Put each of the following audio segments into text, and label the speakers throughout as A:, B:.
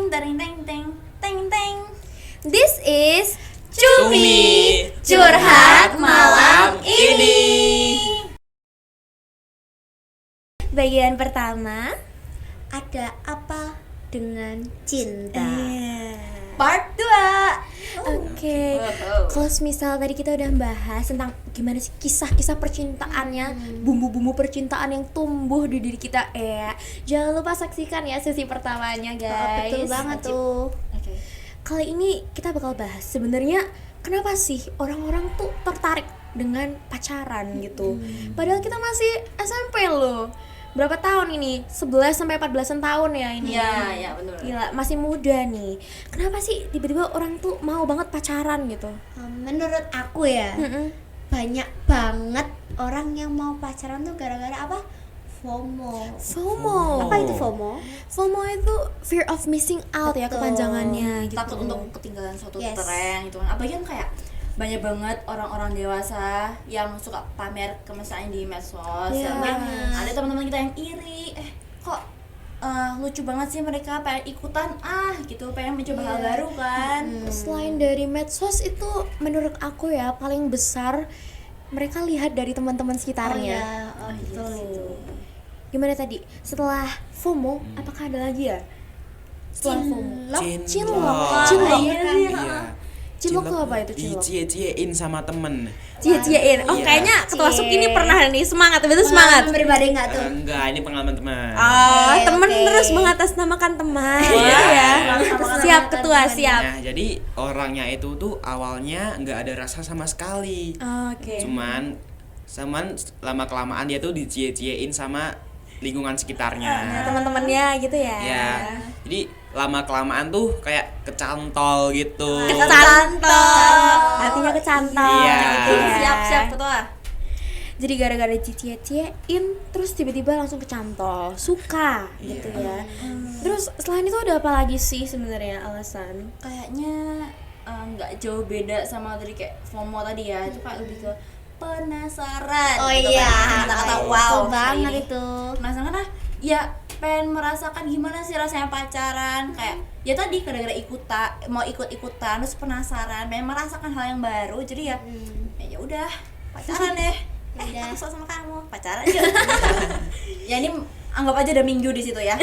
A: Teng teng teng teng teng teng.
B: This is
C: Cumi
B: Curhat Malam Ini. Bagian pertama, ada apa dengan cinta?
A: Part 2.
B: Oke. Kalau misal tadi kita udah bahas tentang gimana sih kisah-kisah percintaannya, bumbu-bumbu percintaan yang tumbuh di diri kita. Jangan lupa saksikan ya sesi pertamanya, guys.
D: Betul banget tuh.
A: Oke.
B: Kali ini kita bakal bahas sebenarnya kenapa sih orang-orang tuh tertarik dengan pacaran gitu. Padahal kita masih SMP loh. Berapa tahun ini? 11 sampai 14-an tahun ya ini.
A: Iya, benar.
B: Gila, masih muda nih. Kenapa sih tiba-tiba orang tuh mau banget pacaran gitu?
D: Menurut aku ya, banyak banget orang yang mau pacaran tuh gara-gara apa? FOMO.
B: FOMO.
D: Apa itu FOMO?
B: FOMO itu fear of missing out ya
D: Betul.
B: kepanjangannya gitu.
A: Takut untuk ketinggalan suatu
D: Yes.
A: tren gitu kan. Apalagi kan kayak banyak banget orang-orang dewasa yang suka pamer kemesraan di medsos.
B: Iya.
A: Mungkin ada teman-teman kita yang iri, kok lucu banget sih mereka pengen ikutan gitu, pengen mencoba hal baru kan.
B: Selain dari medsos itu menurut aku ya paling besar mereka lihat dari teman-teman sekitarnya.
D: Betul.
B: Gimana tadi? Setelah FOMO, apakah ada lagi ya? Setelah FOMO. Cinlok. Cinlok tuh apa itu cinlok?
C: Dicie-ciein sama temen.
B: Cie-ciein. Oh,
C: Iya.
B: kayaknya ketua Suk ini pernah nih semangat, betul semangat.
D: Pengalaman pribadi nggak tuh?
C: Enggak, ini pengalaman teman.
B: Oh,
D: Oke,
B: temen
D: oke.
B: terus mengatasnamakan teman.
C: Iya.
B: Ya.
D: Mengatasnamakan
B: Siap
D: teman.
B: ketua, siap.
C: Nah, jadi orangnya itu tuh awalnya nggak ada rasa sama sekali.
B: Oke.
C: Cuman lama kelamaan dia tuh dicie-ciein sama lingkungan sekitarnya.
B: Teman-temannya gitu ya.
C: Ya. Jadi lama kelamaan tuh kayak kecantol gitu.
B: Kecantol. Artinya kecantol.
C: Iya.
B: gitu ya.
A: Siap ketua.
B: Jadi gara-gara dicie-ciein terus tiba-tiba langsung kecantol, suka gitu ya. Terus selain itu ada apa lagi sih sebenarnya alasan?
A: Kayaknya nggak jauh beda sama tadi kayak FOMO tadi ya. Itu kayak lebih ke penasaran.
D: Oh
A: gitu
D: iya,
A: kan. Kata-kata wow
D: betul banget
A: sekali.
D: itu.
A: Penasaran karena ya pengen merasakan gimana sih rasanya pacaran, kayak ya tadi gara-gara mau ikut-ikutan terus penasaran, pengen merasakan hal yang baru, jadi ya udah pacaran deh.
D: Udah.
A: Aku suka sama kamu, pacaran yuk. Ya ini anggap aja ada minggu di situ ya.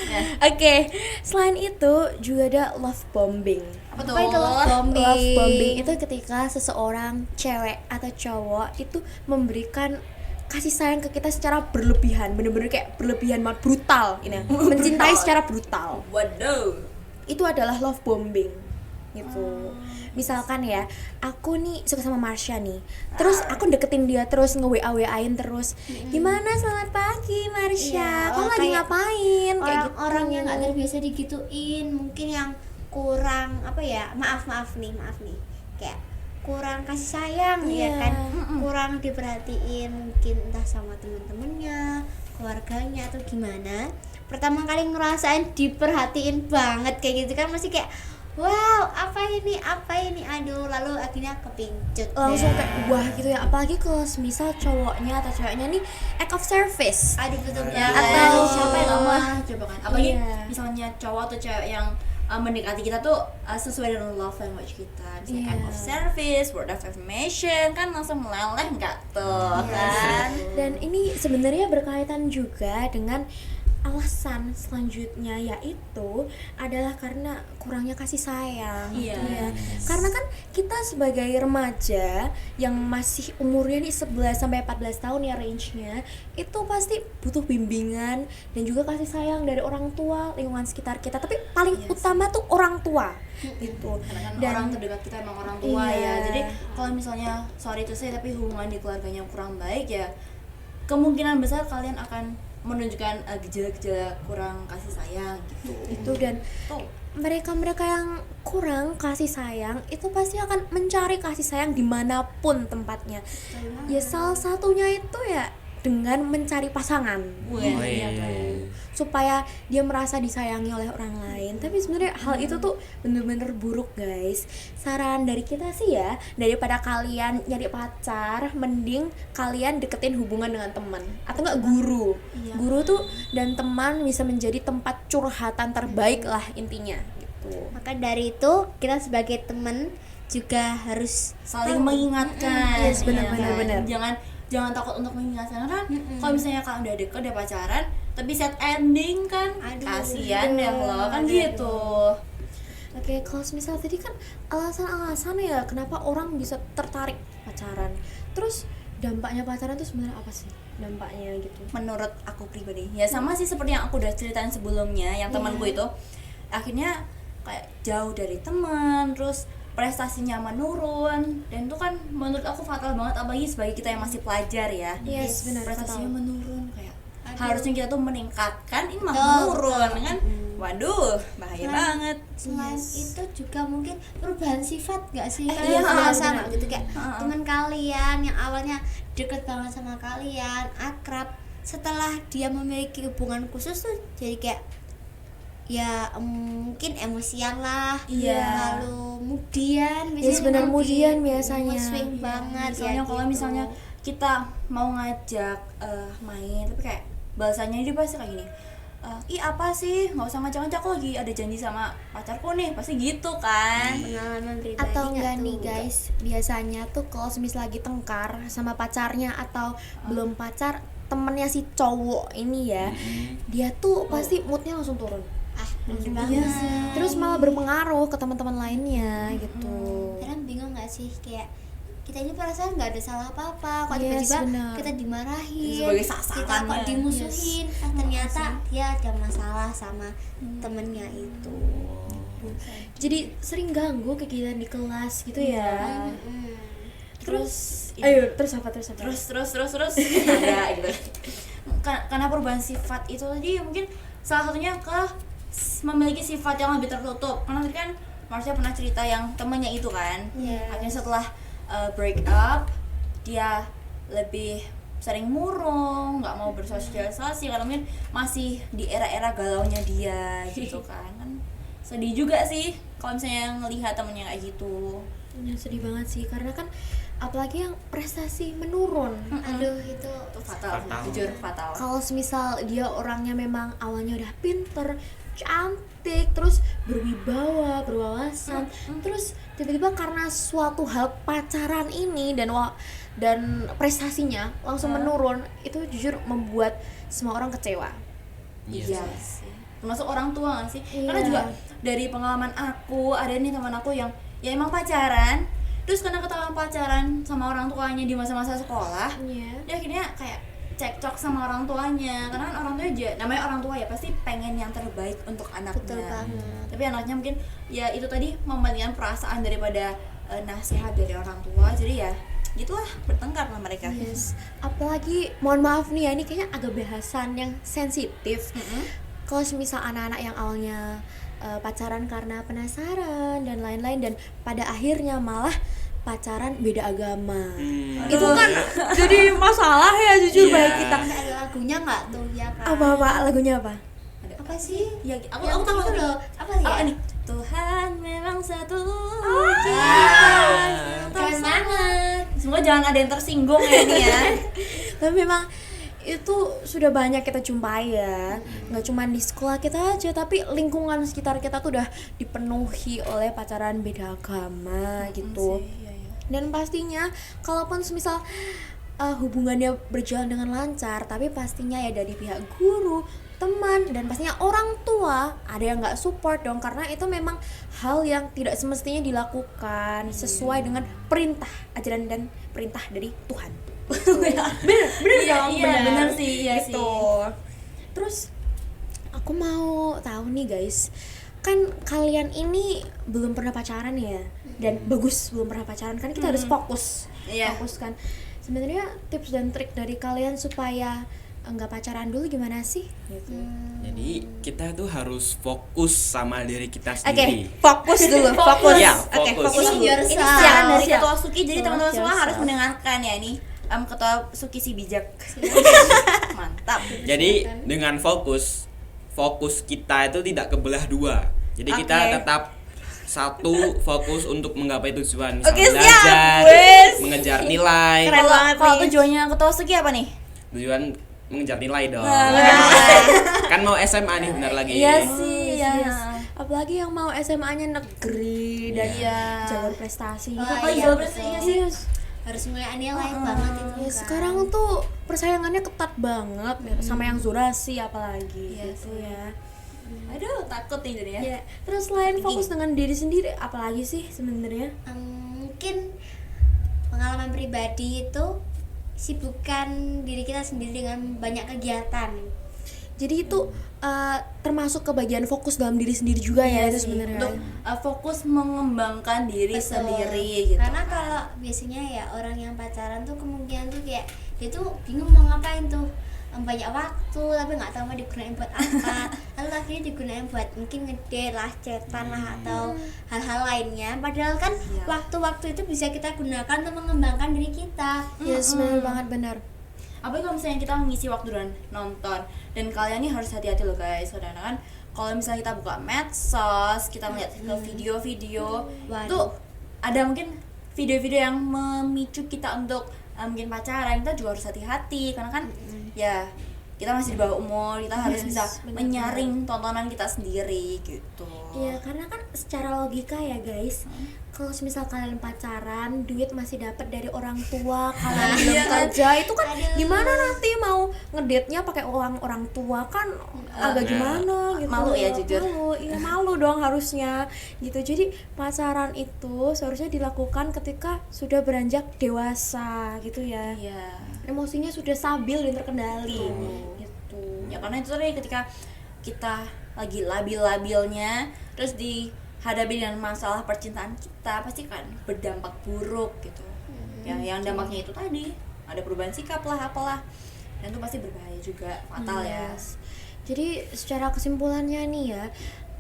A: Ya.
B: Oke, selain itu juga ada love bombing.
A: Apa tuh?
D: Apa itu love bombing?
B: Love bombing itu ketika seseorang cewek atau cowok itu memberikan kasih sayang ke kita secara berlebihan, bener-bener kayak berlebihan banget, brutal ini ya. Mencintai secara brutal.
A: Waduh.
B: Itu adalah love bombing gitu. Misalkan ya, aku nih suka sama Marsha nih. Terus aku deketin dia terus, nge-WA-WA-in terus. Gimana, selamat pagi Marsha?
D: Iya,
B: Kamu lagi
D: kayak
B: ngapain? Kayak gitu.
D: Orang-orang yang nggak terbiasa digituin, mungkin yang kurang apa ya? Maaf nih, kayak kurang kasih sayang ya
B: Iya.
D: kan, kurang diperhatiin mungkin entah sama temen-temennya, keluarganya atau gimana. Pertama kali ngerasain diperhatiin banget kayak gitu kan, masih kayak wow, apa ini, aduh, lalu akhirnya kepincut
B: Langsung
D: deh.
B: kayak wah gitu ya. Apalagi kalau misal cowoknya atau ceweknya nih act of service.
D: Aduh, betul
A: Ya,
D: banget.
A: atau siapa yang nggak mau coba kan? Apalagi
B: Iya.
A: misalnya cowok atau cewek yang mendekati kita tuh sesuai dengan love language kita, misalnya
B: Iya.
A: act of service, word of affirmation, kan langsung meleleh nggak tuh kan?
B: Dan ini sebenarnya berkaitan juga dengan alasan selanjutnya, yaitu adalah karena kurangnya kasih sayang.
A: Iya.
B: gitu ya. Karena kan kita sebagai remaja yang masih umurnya nih 11 sampai 14 tahun ya range-nya, itu pasti butuh bimbingan dan juga kasih sayang dari orang tua, lingkungan sekitar kita. Tapi paling utama tuh orang tua gitu.
A: Karena kan
B: Dan
A: orang terdekat kita emang orang tua
B: Iya.
A: ya. Jadi kalau misalnya sorry to say tapi hubungan di keluarganya kurang baik ya, kemungkinan besar kalian akan menunjukkan gejala-gejala kurang kasih sayang gitu.
B: itu dan
A: Tuh.
B: mereka yang kurang kasih sayang itu pasti akan mencari kasih sayang dimanapun tempatnya. Ya salah satunya itu ya dengan mencari pasangan.
A: Wah,
C: Oh,
A: iya
C: iya.
A: tuh.
B: supaya dia merasa disayangi oleh orang lain. Tapi sebenarnya hal itu tuh bener-bener buruk guys. Saran dari kita sih ya, daripada kalian nyari pacar, mending kalian deketin hubungan dengan teman atau enggak guru. Guru tuh dan teman bisa menjadi tempat curhatan terbaik lah intinya gitu.
D: Maka dari itu kita sebagai teman juga harus
A: Saling mengingatkan.
B: Yes, benar,
A: Iya
B: benar,
A: kan?
B: benar.
A: Jangan takut untuk mengingatkan kan. Kalau misalnya kalian udah deket, udah pacaran, tapi set ending kan,
D: Aduh.
A: kasihan deh lo kan
B: Aduh.
A: gitu.
B: Oke, kalau misal tadi kan alasan-alasan ya kenapa orang bisa tertarik pacaran. Terus dampaknya pacaran tuh sebenarnya apa sih? Dampaknya gitu.
A: Menurut aku pribadi ya sama sih seperti yang aku udah ceritain sebelumnya, yang temanku itu akhirnya kayak jauh dari teman, terus prestasinya menurun, dan itu kan menurut aku fatal banget, apalagi sebagai kita yang masih pelajar ya.
B: Yes, benar,
A: prestasinya
B: fatal.
A: menurun kayak
D: Aduh.
A: harusnya kita tuh meningkatkan, ini malah
D: Betul,
A: menurun
D: betul.
A: kan. Waduh, bahaya banget.
D: Selain itu juga mungkin perubahan sifat gak sih?
A: Iya,
D: Kalian
A: benar.
D: sama gitu kayak
A: Heeh.
D: teman kalian yang awalnya deket banget sama kalian, akrab, setelah dia memiliki hubungan khusus tuh jadi kayak ya mungkin emosian lah,
A: Iya.
D: lalu mudian
B: Yes, benar, mudian biasanya.
D: swing banget
A: Misalnya
D: ya
A: kalau
D: gitu.
A: misalnya kita mau ngajak main, tapi kayak bahasanya dia pasti kayak gini, ih apa sih, nggak usah ngajak-ngajak, aku lagi ada janji sama pacarku nih, pasti gitu kan.
D: pengalaman pribadi
B: Atau
D: nggak
B: enggak
D: tuh?
B: nih guys, biasanya tuh kalau semisal lagi tengkar sama pacarnya atau belum pacar, temennya si cowok ini ya, dia tuh pasti moodnya langsung turun.
D: Bener
A: Iya
D: banget.
A: sih.
B: Terus malah berpengaruh ke teman-teman lainnya gitu.
D: Kadang bingung nggak sih kayak kita ini perasaan nggak ada salah apa-apa, kok
B: Yes,
D: tiba-tiba
B: benar.
D: kita dimarahin,
A: Sebagai
D: kita
A: sasarannya.
D: kok dimusuhin, ternyata dia ada masalah sama temennya itu.
B: Jadi sering ganggu kegiatan di kelas gitu ya.
D: Mm-mm.
A: Terus
B: Terus apa?
A: terus ada gitu. Karena perubahan sifat itu tadi mungkin salah satunya memiliki sifat yang lebih tertutup. Karena tadi kan Marsha pernah cerita yang temennya itu kan,
D: Yes.
A: akhirnya setelah break up dia lebih sering murung, nggak mau bersosialisasi karena mungkin masih di era-era galaunya dia gitu kan. Sedih juga sih kalau misalnya ngelihat temennya kayak gitu.
B: Ya, sedih banget sih karena kan apalagi yang prestasi menurun.
D: Aduh itu
A: Itu fatal,
C: Fatal.
A: jujur fatal.
B: Kalau semisal dia orangnya memang awalnya udah pinter, cantik, terus berwibawa, berwawasan, terus tiba-tiba karena suatu hal pacaran ini dan prestasinya langsung menurun, itu jujur membuat semua orang kecewa.
A: Iya sih. Termasuk orang tua gak sih?
B: Iya.
A: Karena juga dari pengalaman aku, ada nih teman aku yang ya emang pacaran, terus karena ketahuan pacaran sama orang tuanya di masa-masa sekolah,
B: Iya.
A: dia akhirnya kayak cekcok sama orang tuanya. Karena kan orang tua aja, namanya orang tua ya pasti pengen yang terbaik untuk anaknya.
D: betul banget.
A: Tapi anaknya mungkin ya itu tadi mementingkan perasaan daripada nasihat dari orang tua. Jadi ya gitulah, bertengkar lah mereka.
B: Yes. Apalagi mohon maaf nih ya, ini kayaknya agak bahasan yang sensitif. Kalau semisal anak-anak yang awalnya pacaran karena penasaran dan lain-lain, dan pada akhirnya malah pacaran beda agama, itu kan jadi masalah ya jujur
C: Iya.
B: bagi kita.
D: Ada lagunya nggak tuh ya kan?
B: Apa lagunya apa?
D: Apa sih?
A: Ya aku
D: Yang
A: tahu
D: itu loh. Apa ya?
A: Apa nih? Tuhan memang satu.
D: Keren banget.
A: Semoga jangan ada yang tersinggung ya ini ya.
B: Tapi memang itu sudah banyak kita jumpai ya, nggak cuma di sekolah kita aja, tapi lingkungan sekitar kita tuh udah dipenuhi oleh pacaran beda agama gitu. Dan pastinya kalaupun semisal hubungannya berjalan dengan lancar, tapi pastinya ya dari pihak guru, teman, dan pastinya orang tua ada yang nggak support dong, karena itu memang hal yang tidak semestinya dilakukan sesuai dengan perintah, ajaran dan perintah dari Tuhan. bener
A: Iya,
B: dong,
A: bener sih, iya
B: gitu.
A: sih.
B: Terus aku mau tahu nih guys, kan kalian ini belum pernah pacaran ya, dan bagus belum pernah pacaran, kan kita harus fokus.
A: Iya.
B: Fokus kan. Sebenarnya tips dan trik dari kalian supaya enggak pacaran dulu gimana sih? Gitu.
C: Jadi kita tuh harus fokus sama diri kita
B: Oke,
C: sendiri.
B: fokus dulu, fokus.
C: Ya,
B: Oke,
C: fokus.
B: fokus dulu.
A: Ini
D: Yourself.
A: siaran dari
B: Siap.
A: Ketua Suki, jadi teman-teman semua
B: Yourself.
A: harus mendengarkan ya ini. Ketua Suki si bijak. Mantap.
C: Jadi dengan fokus fokus kita itu tidak kebelah dua. Jadi kita
A: Oke.
C: tetap satu fokus untuk menggapai tujuan, misalnya
A: Oke, siap,
C: belajar,
A: wes.
C: mengejar nilai.
B: Keren banget
A: Kalau
B: nih.
A: tujuannya ketua Sugi apa nih?
C: Tujuan mengejar nilai dong.
A: Nah.
C: Kan mau SMA nih bentar lagi.
A: Iya sih, ya.
B: Yes. Apalagi yang mau SMA-nya negeri dan
A: Iya.
B: jalur prestasi.
D: Oh,
A: Apa
D: iya,
A: jalur
D: betul.
A: prestasinya sih?
B: Yes.
D: Harus mulai nilai banget itu
B: Ya,
D: kan.
B: sekarang tuh persaingannya ketat banget sama yang zonasi apalagi
A: Iya
B: gitu
A: sih.
B: ya.
A: Aduh, takut nih jadi ya.
B: Ya, terus selain fokus dengan diri sendiri apalagi sih sebenarnya?
D: Mungkin pengalaman pribadi itu sibukkan diri kita sendiri dengan banyak kegiatan.
B: Jadi itu termasuk ke bagian fokus dalam diri sendiri juga ya itu
A: sih.
B: sebenarnya.
A: Untuk fokus mengembangkan diri
D: Betul.
A: sendiri gitu.
D: Karena kalau biasanya ya orang yang pacaran tuh kemungkinan tuh kayak dia tuh bingung mau ngapain tuh, banyak waktu tapi nggak tahu mau digunain buat apa. Lalu akhirnya digunain buat mungkin ngedate lah, chatan lah atau hal-hal lainnya. Padahal kan
A: Iya.
D: waktu-waktu itu bisa kita gunakan untuk mengembangkan diri kita.
B: Yes, benar banget benar.
A: Apalagi kalau misalnya kita mengisi waktu dengan nonton, dan kalian nih harus hati-hati loh guys, karena kan kalau misalnya kita buka medsos, kita melihat ke video-video,
D: Waduh.
A: tuh ada mungkin video-video yang memicu kita untuk mungkin pacaran. Kita juga harus hati-hati karena kan ya kita masih di bawah umur, kita harus bisa menyaring tontonan kita sendiri gitu.
B: Iya, karena kan secara logika ya guys, kalau misal kalian pacaran, duit masih dapat dari orang tua, kalian belum
A: Iya.
B: kerja, itu kan
D: Aduh.
B: gimana nanti mau ngedate-nya pakai uang orang tua kan agak
C: Nah.
B: gimana gitu.
A: Malu ya, jujur.
B: Malu, iya malu dong harusnya gitu. Jadi pacaran itu seharusnya dilakukan ketika sudah beranjak dewasa gitu ya.
A: Iya.
B: Emosinya sudah stabil dan terkendali gitu.
A: Ya karena itu tadi ketika kita lagi labil-labilnya terus dihadapi dengan masalah percintaan kita pasti kan berdampak buruk gitu. Yang dampaknya itu tadi ada perubahan sikap lah apalah, dan itu pasti berbahaya juga, fatal ya.
B: Yes. Jadi secara kesimpulannya nih ya,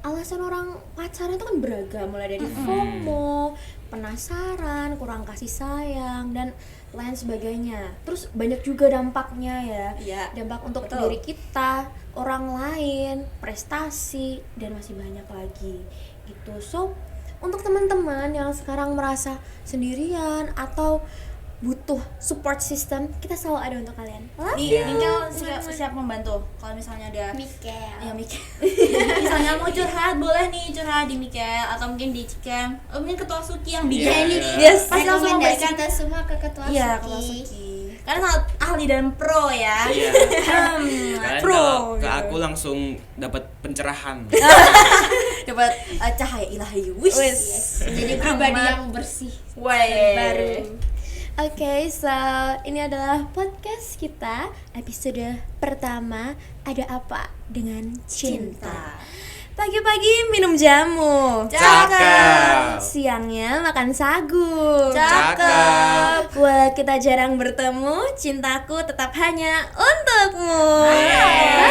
B: alasan orang pacaran itu kan beragam, mulai dari FOMO, penasaran, kurang kasih sayang dan lain sebagainya. Terus banyak juga dampaknya ya.
A: Iya,
B: Dampak untuk
A: betul.
B: diri kita, orang lain, prestasi dan masih banyak lagi gitu. So, untuk teman-teman yang sekarang merasa sendirian atau butuh support system, kita selalu ada untuk kalian.
A: Nih, Mingkel siap membantu kalau misalnya ada
D: Mikel.
A: ya Mikel. Misalnya mau curhat, boleh nih curhat di Mikel atau mungkin di Ciken, atau mungkin ketua Suki yang
C: Iya,
A: bikin
C: iya.
A: Yes, pasti langsung
D: Rekomendasi
A: memberikan
D: kita semua ke ketua
A: iya
D: Suki.
A: ketua Suki. Karena sangat ahli dan pro ya.
C: Iya. Kalian
A: Pro.
C: kalau ke aku langsung dapat pencerahan.
A: Dapat cahaya ilahi. Wish.
D: Jadi pribadi yang bersih.
A: Wey.
D: Baru.
B: Oke, so ini adalah podcast kita episode pertama, Ada Apa Dengan Cinta. Pagi-pagi minum jamu,
C: Cakep.
B: siangnya makan sagu.
A: Cakep.
B: Walau kita jarang bertemu, cintaku tetap hanya untukmu.
C: Yeay.